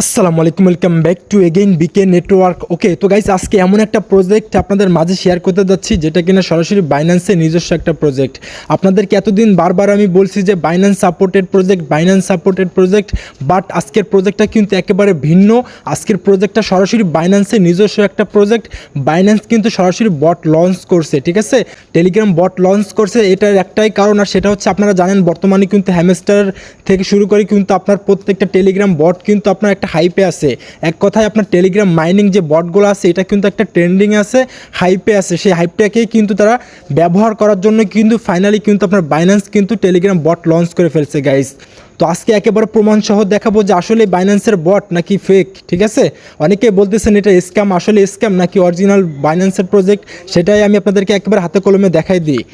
আসসালামু আলাইকুম, welcome back to again BK network. Okay, তো গাইস আজকে এমন একটা প্রজেক্ট আপনাদের মাঝে শেয়ার করতে যাচ্ছি যেটা কিনা সরাসরি বাইন্যান্সের নিজস্ব একটা প্রজেক্ট। আপনাদেরকে এতদিন বারবার আমি বলছি যে বাইন্যান্স সাপোর্টেড প্রজেক্ট, বাট আজকের প্রজেক্টটা কিন্তু একেবারে ভিন্ন। আজকের প্রজেক্টটা সরাসরি বাইন্যান্সের নিজস্ব একটা প্রজেক্ট। বাইন্যান্স কিন্তু সরাসরি বট লঞ্চ করছে, ঠিক আছে, টেলিগ্রাম বট লঞ্চ করছে। এটার একটাই কারণ, আর সেটা হচ্ছে আপনারা জানেন বর্তমানে কিন্তু হ্যামস্টার থেকে শুরু করে কিন্তু আপনার প্রত্যেকটা টেলিগ্রাম বট কিন্তু আপনার একটা হাইপে আছে। এক কথায় আপনার টেলিগ্রাম মাইনিং যে বটগুলো আছে এটা কিন্তু একটা ট্রেন্ডিং আছে, হাইপে আছে। সেই হাইপটাকেই কিন্তু তারা ব্যবহার করার জন্য কিন্তু ফাইনালি কিন্তু আপনার বাইন্যান্স কিন্তু টেলিগ্রাম বট লঞ্চ করে ফেলছে গাইস। তো আজকে একেবারে প্রমাণ সহ দেখাবো যে আসলে বাইন্যান্সের বট নাকি ফেক, ঠিক আছে। অনেকে বলতেছেন এটা স্ক্যাম, আসলে স্ক্যাম নাকি অরিজিনাল বাইন্যান্সের প্রজেক্ট, সেটাই আমি আপনাদেরকে একেবারে হাতে কলমে দেখাই দিই।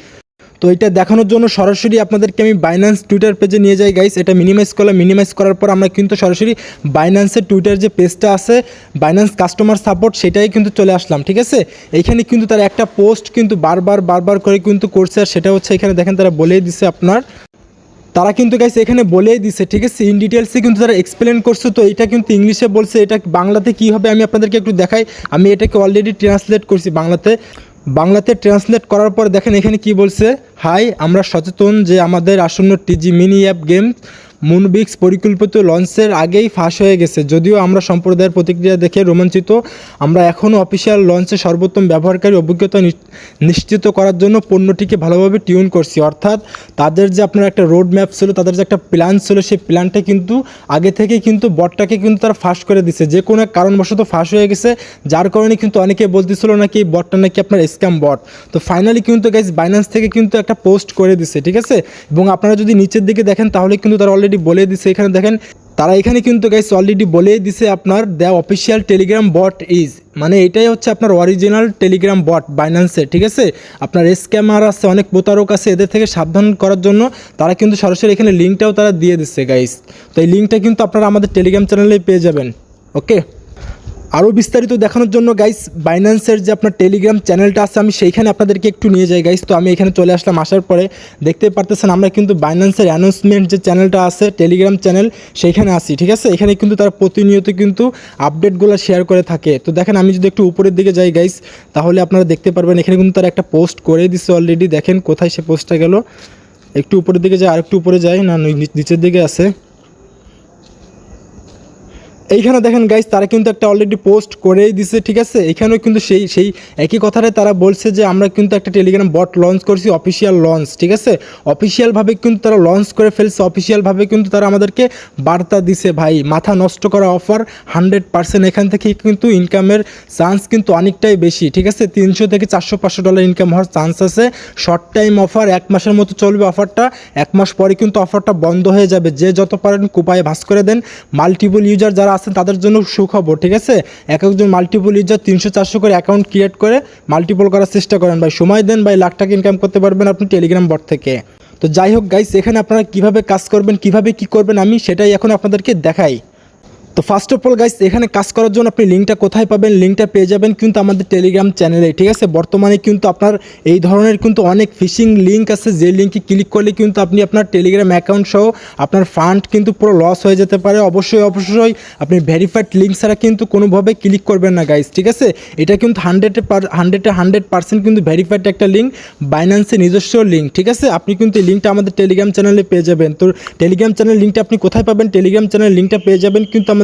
তো এটা দেখানোর জন্য সরাসরি আপনাদেরকে আমি বাইন্যান্স টুইটার পেজে নিয়ে যাই গাইস। এটা মিনিমাইজ করার পর আমরা কিন্তু সরাসরি বাইন্যান্সের টুইটার যে পেজটা আছে, বাইন্যান্স কাস্টমার সাপোর্ট, সেটাই কিন্তু চলে আসলাম, ঠিক আছে। এইখানে কিন্তু তারা একটা পোস্ট কিন্তু বারবার করে কিন্তু করছে, আর সেটা হচ্ছে এখানে দেখেন তারা বলেই দিছে আপনার, তারা কিন্তু গাইস এখানে বলেই দিছে, ঠিক আছে, ইন ডিটেলসে কিন্তু তারা এক্সপ্লেন করছে। তো এটা কিন্তু ইংলিশে বলছে, এটা বাংলাতে কী হবে আমি আপনাদেরকে একটু দেখাই। আমি এটাকে অলরেডি ট্রান্সলেট করছি বাংলাতে ট্রান্সলেট করার পর দেখেন এখানে কি বলছে। হাই, আমরা সচেতন যে আমাদের আসন্ন টিজি মিনি অ্যাপ গেম মুনবিক্স পরিকল্পিত লঞ্চের আগেই ফাঁস হয়ে গেছে। যদিও আমরা সম্প্রদায়ের প্রতিক্রিয়া দেখে রোমাঞ্চিত, আমরা এখনও অফিসিয়াল লঞ্চে সর্বোত্তম ব্যবহারকারী অভিজ্ঞতা নিশ্চিত করার জন্য পণ্যটিকে ভালোভাবে টিউন করছি। অর্থাৎ তাদের যে আপনার একটা রোড ম্যাপ ছিল, তাদের যে একটা প্ল্যান ছিল, সেই প্ল্যানটা কিন্তু আগে থেকে কিন্তু বটটাকে কিন্তু তারা ফাঁস করে দিছে। যে কোনো এক কারণবশত ফাঁস হয়ে গেছে, যার কারণে কিন্তু অনেকে বলতেছিল নাকি এই বটটা নাকি আপনার স্ক্যাম বট। তো ফাইনালি কিন্তু গাইস বাইন্যান্স থেকে কিন্তু একটা পোস্ট করে দিছে, ঠিক আছে। এবং আপনারা যদি নিচের দিকে দেখেন তাহলে কিন্তু তারা অলরেডি বলে দিছে, এখানে দেখেন তারা এখানে কিন্তু গাইস অলরেডি বলেই দিছে আপনার the official Telegram bot is, মানে এটাই হচ্ছে আপনার অরিজিনাল টেলিগ্রাম বট বাইন্যান্সের, ঠিক আছে। আপনার স্ক্যামার আছে, অনেক প্রতারক আছে, এদের থেকে সাবধান করার জন্য তারা কিন্তু সরাসরি এখানে লিঙ্কটাও তারা দিয়ে দিচ্ছে গাইস। তো এই লিঙ্কটা কিন্তু আপনারা আমাদের টেলিগ্রাম চ্যানেলে পেয়ে যাবেন। ওকে, আরও বিস্তারিত দেখানোর জন্য গাইস বাইন্যান্সের যে আপনার টেলিগ্রাম চ্যানেলটা আছে আমি সেইখানে আপনাদেরকে একটু নিয়ে যাই গাইস। তো আমি এখানে চলে আসলাম, আসার পরে দেখতে পারতেছেন আমরা কিন্তু বাইন্যান্সের অ্যানাউন্সমেন্ট যে চ্যানেলটা আছে টেলিগ্রাম চ্যানেল, সেইখানে আসি, ঠিক আছে। এখানে কিন্তু তারা প্রতিনিয়ত কিন্তু আপডেটগুলো শেয়ার করে থাকে। তো দেখেন আমি যদি একটু উপরের দিকে যাই গাইস তাহলে আপনারা দেখতে পারবেন এখানে কিন্তু তারা একটা পোস্ট করে দিচ্ছে অলরেডি। দেখেন কোথায় সে পোস্টটা গেল, একটু উপরের দিকে যাই, আর একটু উপরে যাই, না নিচের দিকে আছে, এইখানে দেখেন গাইস তারা কিন্তু একটা অলরেডি পোস্ট করেই দিছে, ঠিক আছে। এখানেও কিন্তু সেই একই কথাটাই তারা বলছে যে আমরা কিন্তু একটা টেলিগ্রাম বট লঞ্চ করছি, অফিসিয়াল লঞ্চ, ঠিক আছে। অফিসিয়ালভাবে কিন্তু তারা লঞ্চ করে ফেলছে, অফিসিয়ালভাবে কিন্তু তারা আমাদেরকে বার্তা দিছে, ভাই মাথা নষ্ট করা অফার 100%, এখান থেকে কিন্তু ইনকামের চান্স কিন্তু অনেকটাই বেশি, ঠিক আছে। 300 থেকে 400-500 ডলার ইনকাম হওয়ার চান্স আছে। শর্ট টাইম অফার, 1 মাসের মতো চলবে অফারটা, 1 মাস পরে কিন্তু অফারটা বন্ধ হয়ে যাবে। যে যত পারেন কুপায়ে ভাস করে দেন। মাল্টিপল ইউজার যারা আছেন তাদের জন্য সুখবর, ঠিক আছে। একজন মাল্টিপল ইউজার 300-400 করে অ্যাকাউন্ট ক্রিয়েট করে মাল্টিপল করার চেষ্টা করেন ভাই, সময় দেন ভাই, লাখ টাকা ইনকাম করতে পারবেন আপনি টেলিগ্রাম বট থেকে। তো যাই হোক গাইস, এখানে আপনারা কিভাবে কাজ করবেন, কিভাবে কি করবেন আমি সেটাই এখন আপনাদেরকে দেখাই। তো ফার্স্ট অফ অল গাইস এখানে কাজ করার জন্য আপনি লিঙ্কটা কোথায় পাবেন, লিঙ্কটা পেয়ে যাবেন কিন্তু আমাদের টেলিগ্রাম চ্যানেলে, ঠিক আছে। বর্তমানে কিন্তু আপনার এই ধরনের কিন্তু অনেক ফিশিং লিঙ্ক আছে, যে লিঙ্কে ক্লিক করলে কিন্তু আপনি আপনার টেলিগ্রাম অ্যাকাউন্ট সহ আপনার ফান্ড কিন্তু পুরো লস হয়ে যেতে পারে। অবশ্যই আপনি ভেরিফাইড লিঙ্ক ছাড়া কিন্তু কোনোভাবে ক্লিক করবেন না গাইস, ঠিক আছে। এটা কিন্তু 100% কিন্তু ভেরিফাইড একটা লিঙ্ক, বাইন্যান্সের নিজস্ব লিঙ্ক, ঠিক আছে। আপনি কিন্তু এই লিঙ্কটা আমাদের টেলিগ্রাম চ্যানেলে পেয়ে যাবেন। তো টেলিগ্রাম চ্যানেল লিঙ্কটা আপনি কোথায় পাবেন, টেলিগ্রাম চ্যানেল লিঙ্কটা পেয়ে যাবেন কিন্তু আমাদের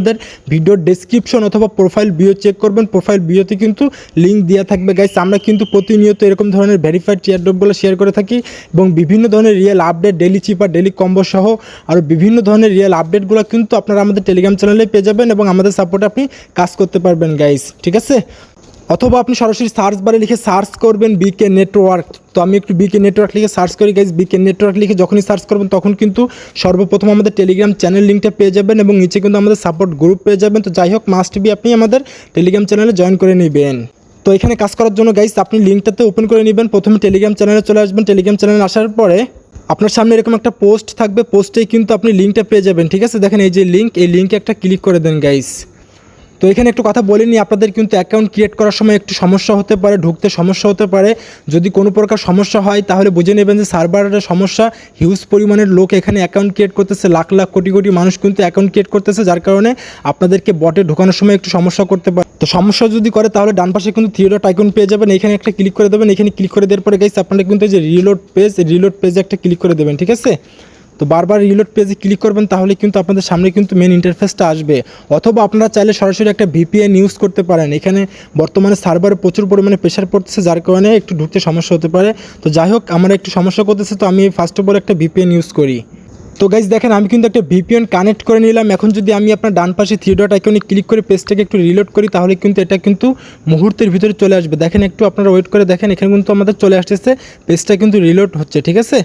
ভিডিওর ডেসক্রিপশন অথবা প্রোফাইল বিও চেক করবেন, প্রোফাইল বিওতে কিন্তু লিঙ্ক দেওয়া থাকবে গাইস। আমরা কিন্তু প্রতিনিয়ত এরকম ধরনের ভেরিফাইড এয়ারড্রপগুলো শেয়ার করে থাকি এবং বিভিন্ন ধরনের রিয়েল আপডেট, ডেলি চিপার, ডেলি কম্বো সহ আরও বিভিন্ন ধরনের রিয়েল আপডেটগুলো কিন্তু আপনারা আমাদের টেলিগ্রাম চ্যানেলে পেয়ে যাবেন এবং আমাদের সাপোর্টে আপনি কাজ করতে পারবেন গাইস, ঠিক আছে। অথবা আপনি সরাসরি সার্চ বারে লিখে সার্চ করবেন বিকে নেটওয়ার্ক। তো আমি একটু বিকে নেটওয়ার্ক লিখে সার্চ করি গাইস। বিকে নেটওয়ার্ক লিখে যখনই সার্চ করবেন তখন কিন্তু সর্বপ্রথম আমাদের টেলিগ্রাম চ্যানেল লিঙ্কটা পেয়ে যাবেন এবং নিচে কিন্তু আমাদের সাপোর্ট গ্রুপ পেয়ে যাবেন। তো যাই হোক মাস্ট বি আপনি আমাদের টেলিগ্রাম চ্যানেলে জয়েন করে নেবেন। তো এখানে কাজ করার জন্য গাইস আপনি লিঙ্কটাতে ওপেন করে নেবেন, প্রথমে টেলিগ্রাম চ্যানেলে চলে আসবেন। টেলিগ্রাম চ্যানেলে আসার পরে আপনার সামনে এরকম একটা পোস্ট থাকবে, পোস্টেই কিন্তু আপনি লিঙ্কটা পেয়ে যাবেন, ঠিক আছে। দেখেন এই যে লিঙ্ক, এই লিঙ্কে একটা ক্লিক করে দেন গাইস। তো এখানে একটু কথা বলে নিই, আপনাদের কিন্তু অ্যাকাউন্ট ক্রিয়েট করার সময় একটু সমস্যা হতে পারে, ঢুকতে সমস্যা হতে পারে। যদি কোনো প্রকার সমস্যা হয় তাহলে বুঝে নেবেন যে সার্ভারের সমস্যা। হিউজ পরিমাণের লোক এখানে অ্যাকাউন্ট ক্রিয়েট করতেছে, লাখ লাখ কোটি কোটি মানুষ কিন্তু অ্যাকাউন্ট ক্রিয়েট করতেছে, যার কারণে আপনাদেরকে বটে ঢোকানোর সময় একটু সমস্যা করতে পারে। তো সমস্যা যদি করে তাহলে ডান পাশে কিন্তু 3 ডট আইকন পেয়ে যাবেন, এখানে একটা ক্লিক করে দেবেন। এখানে ক্লিক করে দেওয়ার পরে গাইস আপনারা কিন্তু এই যে রিলোড পেজে একটা ক্লিক করে দেবেন, ঠিক আছে। তো বারবার রিলোড পেজে ক্লিক করবেন, তাহলে কিন্তু আপনাদের সামনে কিন্তু মেন ইন্টারফেসটা আসবে। অথবা আপনারা চাইলে সরাসরি একটা ভিপিএন ইউজ করতে পারেন। এখানে বর্তমানে সার্ভারে প্রচুর পরিমাণে প্রেশার পড়তেছে, যার কারণে একটু ঢুকতে সমস্যা হতে পারে। তো যাই হোক, আমার একটু সমস্যা করতেছে, তো আমি ফার্স্ট অফ অল একটা ভিপিএন ইউজ করি। তো গাইজ দেখেন, আমি কিন্তু একটা ভিপিএন কানেক্ট করে নিলাম। এখন যদি আমি আপনার ডান পাশে 3 ডট আইকনে ক্লিক করে পেজটাকে একটু রিলোড করি, তাহলে কিন্তু এটা কিন্তু মুহূর্তের ভিতরে চলে আসবে। দেখেন, একটু আপনারা ওয়েট করে দেখেন, এখানে কিন্তু আমাদের চলে আসতেছে, পেজটা কিন্তু রিলোড হচ্ছে, ঠিক আছে।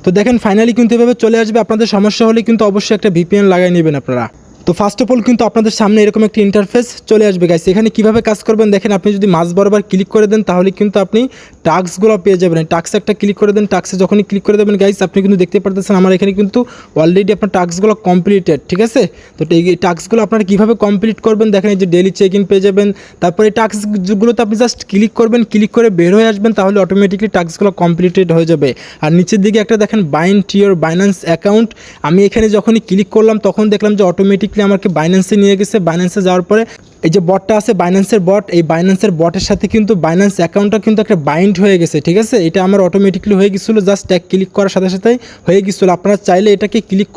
তো দেখেন ফাইনালি কিন্তু এভাবে চলে আসবে। আপনাদের সমস্যা হলে কিন্তু অবশ্যই একটা ভিপিএন লাগাই নেবেন আপনারা। তো ফার্স্ট অফ অল কিন্তু আপনাদের সামনে এরকম একটা ইন্টারফেস চলে আসবে গাইস। এখানে কিভাবে কাজ করবেন দেখেন, আপনি যদি মাঝ বরাবর ক্লিক করে দেন তাহলে কিন্তু আপনি টাস্কগুলো পেয়ে যাবেন। টাস্ক একটা ক্লিক করে দেন, টাস্কে যখনই ক্লিক করে দেবেন গাইস, আপনি কিন্তু দেখতে পারতেছেন আমার এখানে কিন্তু অলরেডি আপনার টাস্কগুলো কমপ্লিটেড, ঠিক আছে। তো এই টাস্কগুলো আপনারা কীভাবে কমপ্লিট করবেন দেখেন, এই যে ডেলি চেক ইন পেয়ে যাবেন। তারপরে এই টাস্কগুলোতে আপনি জাস্ট ক্লিক করবেন, ক্লিক করে বের হয়ে আসবেন, তাহলে অটোমেটিকলি টাস্কগুলো কমপ্লিটেড হয়ে যাবে। আর নিচের দিকে একটা দেখেন bind to your Binance account, আমি এখানে যখনই ক্লিক করলাম তখন দেখলাম যে অটোমেটিকলি আমাকে বাইন্যান্সে নিয়ে গেছে। বাইন্যান্সে যাওয়ার পরে এই যে বটটা আছে বাইন্যান্সের বট, এই বাইন্যান্সের বটের সাথে কিন্তু বাইন্যান্স অ্যাকাউন্টটা কিন্তু একটা বাইন্ড হয়ে গেছে, ঠিক আছে। এটা আমার অটোমেটিকলি হয়ে গেছিলো, জাস্ট এক ক্লিক করার সাথে সাথেই হয়ে গেছিলো। আপনারা চাইলে এটাকে ক্লিক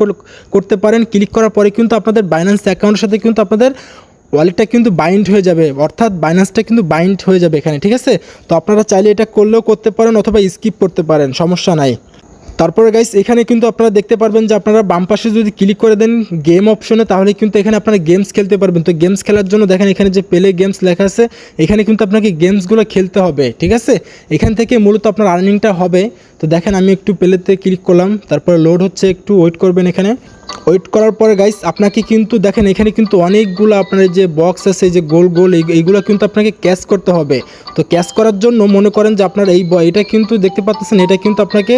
করতে পারেন। ক্লিক করার পরে কিন্তু আপনাদের বাইন্যান্স অ্যাকাউন্টের সাথে কিন্তু আপনাদের ওয়ালেটটা কিন্তু বাইন্ড হয়ে যাবে, অর্থাৎ বাইন্যান্সটা কিন্তু বাইন্ড হয়ে যাবে এখানে, ঠিক আছে। তো আপনারা চাইলে এটা করলেও করতে পারেন অথবা স্কিপ করতে পারেন, সমস্যা নাই। তারপরে গাইস এখানে কিন্তু আপনারা দেখতে পারবেন যে আপনারা বাম পাশে যদি ক্লিক করে দেন গেম অপশনে, তাহলে কিন্তু এখানে আপনারা গেমস খেলতে পারবেন। তো গেমস খেলার জন্য দেখেন এখানে যে প্লে গেমস লেখা আছে, এখানে কিন্তু আপনাকে গেমসগুলো খেলতে হবে, ঠিক আছে। এখান থেকে মূলত আপনার আর্নিংটা হবে। তো দেখেন আমি একটু প্লেতে ক্লিক করলাম, তারপরে লোড হচ্ছে, একটু ওয়েট করবেন। এখানে ওয়েট করার পরে গাইস আপনাকে কিন্তু দেখেন এখানে কিন্তু অনেকগুলো আপনার যে বক্স আছে, যে গোল গোল এইগুলো কিন্তু আপনাকে ক্যাশ করতে হবে। তো ক্যাশ করার জন্য মনে করেন যে আপনার এটা কিন্তু দেখতে পাচ্ছেন, এটা কিন্তু আপনাকে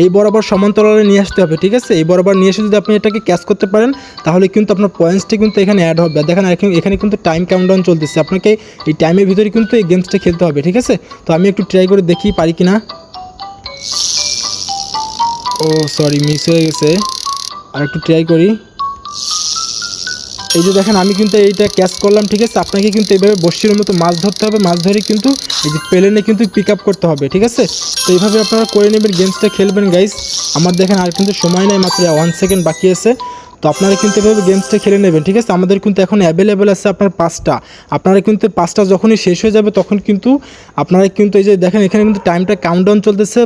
এই বরাবর সমান্তরালে নিয়ে আসতে হবে, ঠিক আছে। এই বরাবর নিয়ে এসে যদি আপনি এটাকে ক্যাশ করতে পারেন, তাহলে কিন্তু আপনার পয়েন্টসটি কিন্তু এখানে অ্যাড হবে। দেখেন এখানে কিন্তু টাইম কাউন্টডাউন চলতেছে, আপনাকে এই টাইমের ভিতরে কিন্তু এই গেমসটা খেলতে হবে, ঠিক আছে। তো আমি একটু ট্রাই করে দেখি পারি কিনা। ও সরি, মিস হয়ে গেছে, আর একটু ট্রাই করি। এই যে দেখেন আমি কিন্তু এইটা ক্যাচ করলাম, ঠিক আছে। আপনাকে কিন্তু এইভাবে বড়শির মতো মাছ ধরতে হবে, মাছ ধরে কিন্তু এই যে প্লেনে কিন্তু পিক আপ করতে হবে, ঠিক আছে। তো এইভাবে আপনারা করে নেবেন, গেমসটা খেলবেন গাইস। আমার দেখেন আর কিন্তু সময় নেই, মাত্র 1 সেকেন্ড বাকি আছে। তো আপনারা কিন্তু এভাবে গেমসটা খেলে নেবেন, ঠিক আছে। আমাদের কিন্তু এখন অ্যাভেলেবেল আছে আপনার 5টা। আপনারা কিন্তু 5টা যখনই শেষ হয়ে যাবে তখন কিন্তু আপনারা কিন্তু এই যে দেখেন এখানে কিন্তু টাইমটা কাউন্টডাউন চলতেছে,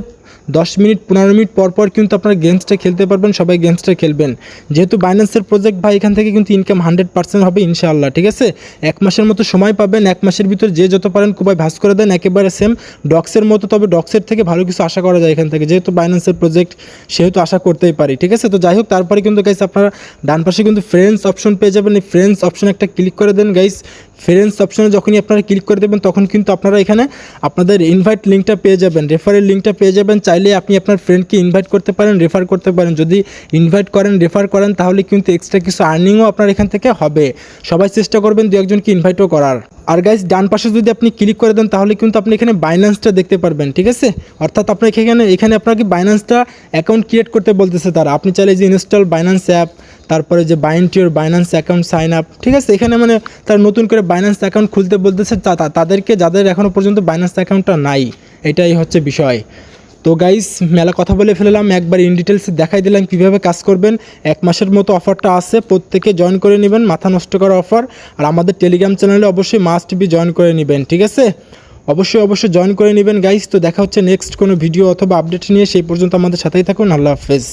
10 মিনিট 15 মিনিট পর পর কিন্তু আপনারা গেমসটা খেলতে পারবেন। সবাই গেমসটা খেলবেন, যেহেতু বাইন্যান্সের প্রজেক্ট ভাই, এখান থেকে কিন্তু ইনকাম 100% হবে ইনশাআল্লাহ, ঠিক আছে। 1 মাসের মতো সময় পাবেন, 1 মাসের ভিতর যে যত পারেন খুবই ভাস করে দেন, একেবারে সেম ডক্সের মতো। তবে ডক্সের থেকে ভালো কিছু আশা করা যায় এখান থেকে, যেহেতু বাইন্যান্সের প্রজেক্ট সেহেতু আশা করতেই পারি, ঠিক আছে। তো যাই হোক, তারপরে কিন্তু গাইস আপনারা ডান পাশে কিন্তু ফ্রেন্ডস অপশন পেয়ে যাবেন। এই ফ্রেন্ডস অপশনে একটা ক্লিক করে দেন গাইস। ফ্রেন্ডস অপশনে যখনই আপনারা ক্লিক করে দেবেন তখন কিন্তু আপনারা এখানে আপনাদের ইনভাইট লিঙ্কটা পেয়ে যাবেন, রেফারের লিঙ্কটা পেয়ে যাবেন। চাইলে আপনি আপনার ফ্রেন্ডকে ইনভাইট করতে পারেন, রেফার করতে পারেন। যদি ইনভাইট করেন, রেফার করেন, তাহলে কিন্তু এক্সট্রা কিছু আর্নিংও আপনার এখান থেকে হবে। সবাই চেষ্টা করবেন 2-1জনকে ইনভাইটও করার। আর গাইস ডান পাশে যদি আপনি ক্লিক করে দেন তাহলে কিন্তু আপনি এখানে বাইন্যান্সটা দেখতে পারবেন, ঠিক আছে। অর্থাৎ আপনার এখানে আপনাকে বাইন্যান্সটা অ্যাকাউন্ট ক্রিয়েট করতে বলতেছে তারা। আপনি চাইলে যে ইনস্টল বাইন্যান্স অ্যাপ, তারপরে যে bind to your Binance account sign up, ঠিক আছে। এখানে মানে তারা নতুন করে বাইন্যান্স অ্যাকাউন্ট খুলতে বলতেছে তাদেরকে, যাদের এখনও পর্যন্ত বাইন্যান্স অ্যাকাউন্টটা নাই, এটাই হচ্ছে বিষয়। তো গাইস মেলা কথা বলে ফেললাম, একবার ইন ডিটেলস দেখাই দিলাম কীভাবে কাজ করবেন। 1 মাসের মতো অফারটা আছে, প্রত্যেকে জয়েন করে নেবেন, মাথা নষ্ট করা অফার। আর আমাদের টেলিগ্রাম চ্যানেলে অবশ্যই মাস্ট বি জয়েন করে নেবেন, ঠিক আছে। অবশ্যই জয়েন করে নেবেন গাইস। তো দেখা হচ্ছে নেক্সট কোনো ভিডিও অথবা আপডেট নিয়ে, সেই পর্যন্ত আমাদের সাথেই থাকুন। আল্লাহ হাফেজ।